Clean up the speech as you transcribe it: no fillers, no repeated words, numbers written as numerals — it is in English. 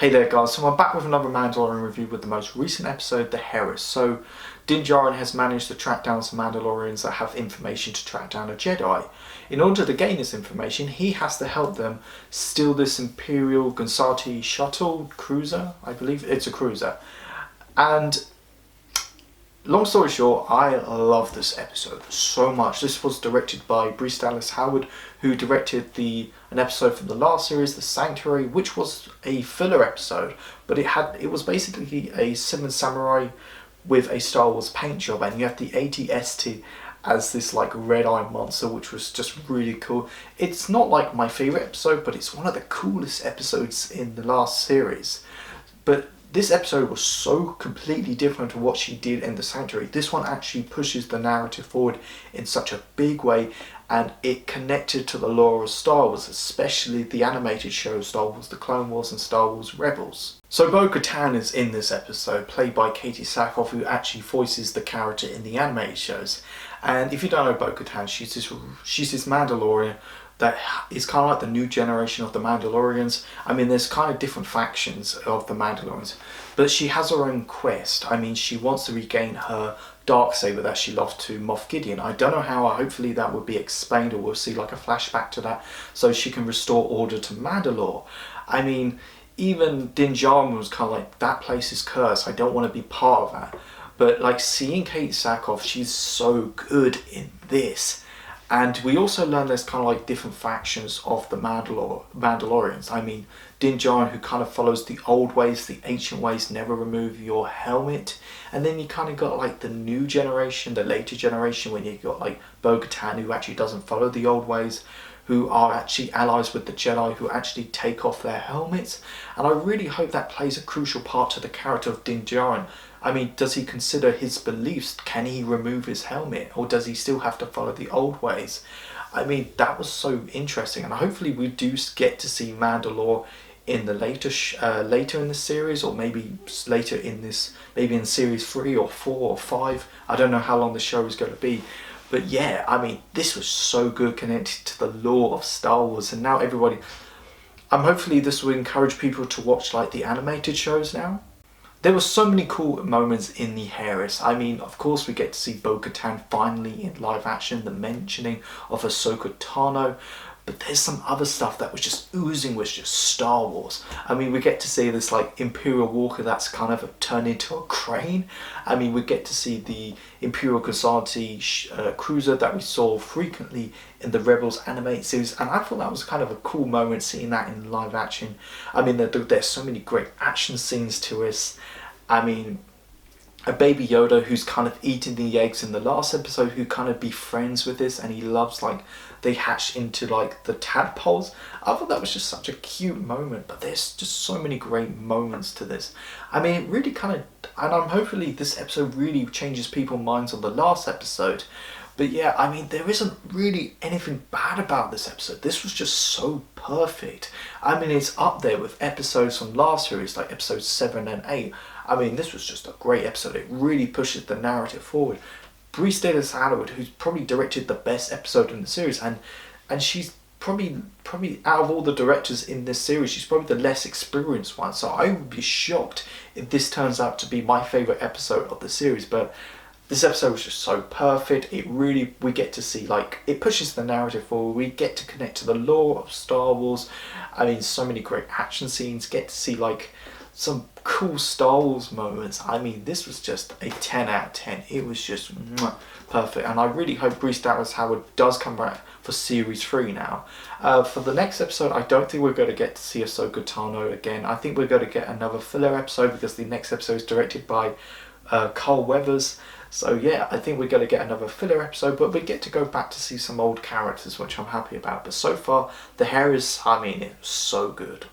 Hey there guys, so I'm back with another Mandalorian review with the most recent episode, the Heiress. So, Din Djarin has managed to track down some Mandalorians that have information to track down a Jedi. In order to gain this information, he has to help them steal this Imperial Gonsati shuttle cruiser, I believe it's a cruiser. And long story short, I love this episode so much. This was directed by Bryce Dallas Howard, who directed an episode from the last series, The Sanctuary, which was a filler episode, but it was basically a Seven Samurai with a Star Wars paint job, and you have the AT-ST as this like red-eye monster, which was just really cool. It's not like my favorite episode, but it's one of the coolest episodes in the last series. But this episode was so completely different to what she did in The Sanctuary. This one actually pushes the narrative forward in such a big way, and it connected to the lore of Star Wars, especially the animated show Star Wars The Clone Wars and Star Wars Rebels. So Bo-Katan is in this episode, played by Katee Sackhoff, who actually voices the character in the animated shows. And if you don't know Bo-Katan, she's this Mandalorian that is kind of like the new generation of the Mandalorians. I mean, there's kind of different factions of the Mandalorians, but she has her own quest. I mean, she wants to regain her Darksaber that she lost to Moff Gideon. I don't know how, hopefully that would be explained, or we'll see like a flashback to that, so she can restore order to Mandalore. I mean, even Din Djarin was kind of like, that place is cursed, I don't want to be part of that. But like, seeing Katee Sackhoff, she's so good in this. And we also learn there's kind of like different factions of the Mandalorians. I mean, Din Djarin, who kind of follows the old ways, the ancient ways, never remove your helmet. And then you kind of got like the new generation, the later generation, when you got like Bo-Katan, who actually doesn't follow the old ways, who are actually allies with the Jedi, who actually take off their helmets. And I really hope that plays a crucial part to the character of Din Djarin. I mean, does he consider his beliefs? Can he remove his helmet? Or does he still have to follow the old ways? I mean, that was so interesting. And hopefully we do get to see Mandalore in the later in the series, or maybe later in this, maybe in series 3 or 4 or 5. I don't know how long the show is going to be. But yeah, I mean, this was so good, connected to the lore of Star Wars. And now everybody, hopefully this will encourage people to watch like the animated shows now. There were so many cool moments in the Heiress. I mean, of course we get to see Bo-Katan finally in live action, the mentioning of Ahsoka Tano, but there's some other stuff that was just oozing with just Star Wars. I mean, we get to see this like Imperial Walker that's kind of turned into a crane. I mean, we get to see the Imperial Gonsati cruiser that we saw frequently in the Rebels animated series, and I thought that was kind of a cool moment seeing that in live action. I mean, there's so many great action scenes to us. I mean, a baby Yoda who's kind of eating the eggs in the last episode, who kind of befriends with this, and he loves like they hatch into like the tadpoles. I thought that was just such a cute moment, but there's just so many great moments to this. I mean, it really kind of, and hopefully this episode really changes people's minds on the last episode. But yeah, I mean, there isn't really anything bad about this episode. This was just so perfect. I mean, it's up there with episodes from last series, like episodes 7 and 8. I mean, this was just a great episode. It really pushes the narrative forward. Bryce Dallas Howard, who's probably directed the best episode in the series, and she's probably out of all the directors in this series, she's probably the less experienced one. So I would be shocked if this turns out to be my favorite episode of the series. But this episode was just so perfect. It really, we get to see, like, it pushes the narrative forward. We get to connect to the lore of Star Wars. I mean, so many great action scenes. Get to see, like, some cool Star Wars moments. I mean, this was just a 10 out of 10. It was just perfect. And I really hope Bryce Dallas Howard does come back for series 3 now. For the next episode, I don't think we're going to get to see Ahsoka Tano again. I think we're going to get another filler episode, because the next episode is directed by Carl Weathers. So yeah, I think we're going to get another filler episode, but we get to go back to see some old characters, which I'm happy about. But so far, the Heiress, I mean, it was so good.